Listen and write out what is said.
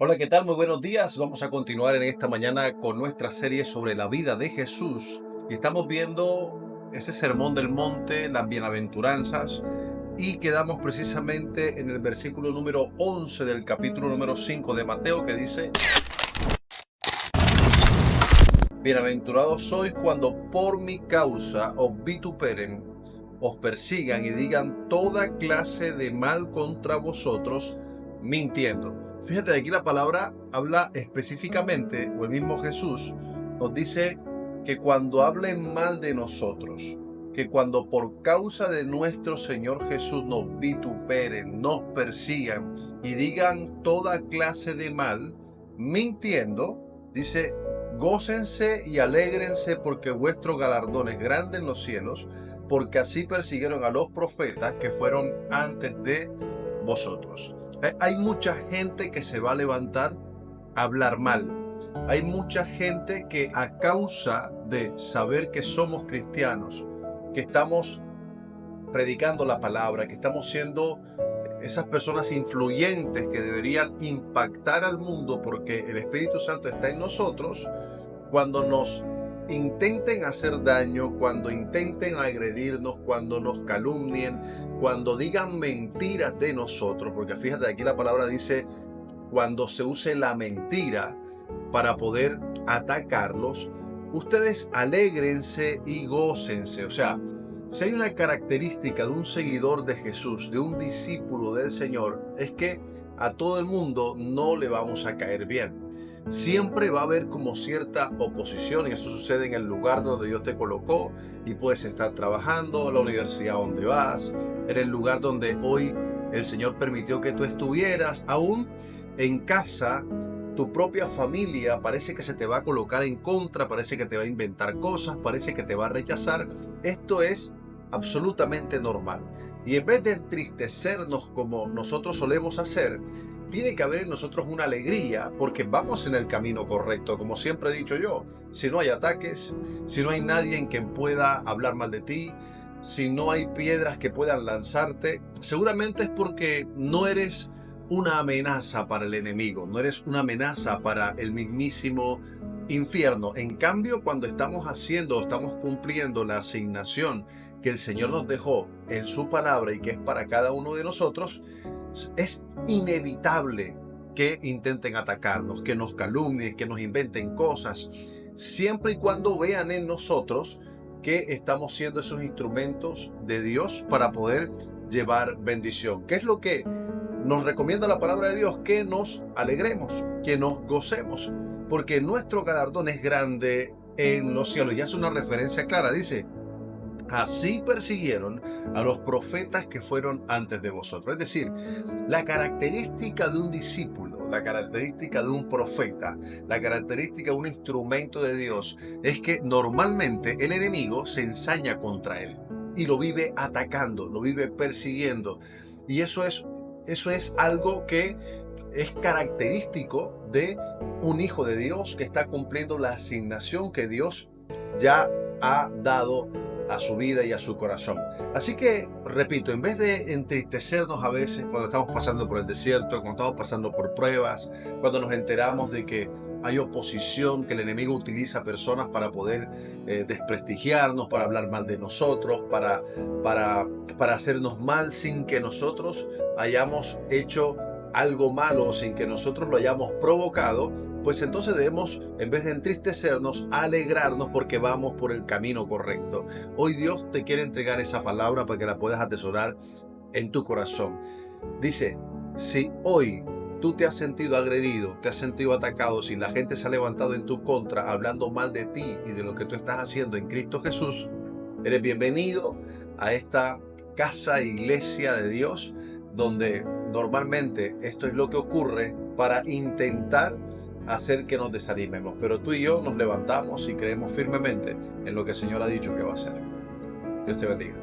Hola, ¿qué tal? Muy buenos días. Vamos a continuar en esta mañana con nuestra serie sobre la vida de Jesús y estamos viendo ese sermón del monte, las bienaventuranzas, y quedamos precisamente en el versículo número 11 del capítulo número 5 de Mateo, que dice: Bienaventurados sois cuando por mi causa os vituperen, os persigan y digan toda clase de mal contra vosotros, mintiendo. Fíjate, aquí la palabra habla específicamente, o el mismo Jesús nos dice que cuando hablen mal de nosotros, que cuando por causa de nuestro Señor Jesús nos vituperen, nos persigan y digan toda clase de mal, mintiendo, dice: gócense y alégrense, porque vuestro galardón es grande en los cielos, porque así persiguieron a los profetas que fueron antes de vosotros. Hay mucha gente que se va a levantar a hablar mal. Hay mucha gente que, a causa de saber que somos cristianos, que estamos predicando la palabra, que estamos siendo esas personas influyentes que deberían impactar al mundo porque el Espíritu Santo está en nosotros, cuando nos intenten hacer daño, cuando intenten agredirnos, cuando nos calumnien, cuando digan mentiras de nosotros, porque fíjate, aquí la palabra dice cuando se use la mentira para poder atacarlos, ustedes alégrense y gócense. O sea, si hay una característica de un seguidor de Jesús, de un discípulo del Señor, es que a todo el mundo no le vamos a caer bien. Siempre va a haber como cierta oposición, y eso sucede en el lugar donde Dios te colocó, y puedes estar trabajando, en la universidad donde vas, en el lugar donde hoy el Señor permitió que tú estuvieras, aún en casa. Tu propia familia parece que se te va a colocar en contra, parece que te va a inventar cosas, parece que te va a rechazar. Esto es absolutamente normal. Y en vez de entristecernos como nosotros solemos hacer, tiene que haber en nosotros una alegría, porque vamos en el camino correcto. Como siempre he dicho yo, si no hay ataques, si no hay nadie en quien pueda hablar mal de ti, si no hay piedras que puedan lanzarte, seguramente es porque no eres una amenaza para el enemigo, no eres una amenaza para el mismísimo infierno. En cambio, cuando estamos cumpliendo la asignación que el Señor nos dejó en su palabra y que es para cada uno de nosotros, es inevitable que intenten atacarnos, que nos calumnien, que nos inventen cosas, siempre y cuando vean en nosotros que estamos siendo esos instrumentos de Dios para poder llevar bendición. ¿Qué es lo que nos recomienda la palabra de Dios? Que nos alegremos, que nos gocemos, porque nuestro galardón es grande en los cielos. Y hace una referencia clara, dice: así persiguieron a los profetas que fueron antes de vosotros. Es decir, la característica de un discípulo, la característica de un profeta, la característica de un instrumento de Dios es que normalmente el enemigo se ensaña contra él y lo vive atacando, lo vive persiguiendo. Y eso es algo que es característico de un hijo de Dios que está cumpliendo la asignación que Dios ya ha dado a su vida y a su corazón. Así que, repito, en vez de entristecernos a veces cuando estamos pasando por el desierto, cuando estamos pasando por pruebas, cuando nos enteramos de que hay oposición, que el enemigo utiliza personas para poder desprestigiarnos, para hablar mal de nosotros, para hacernos mal sin que nosotros hayamos hecho algo malo, sin que nosotros lo hayamos provocado, pues entonces debemos, en vez de entristecernos, alegrarnos porque vamos por el camino correcto. Hoy Dios te quiere entregar esa palabra para que la puedas atesorar en tu corazón. Dice: si hoy tú te has sentido agredido, te has sentido atacado, si la gente se ha levantado en tu contra hablando mal de ti y de lo que tú estás haciendo en Cristo Jesús, eres bienvenido a esta casa, iglesia de Dios, donde normalmente esto es lo que ocurre para intentar hacer que nos desanimemos. Pero tú y yo nos levantamos y creemos firmemente en lo que el Señor ha dicho que va a hacer. Dios te bendiga.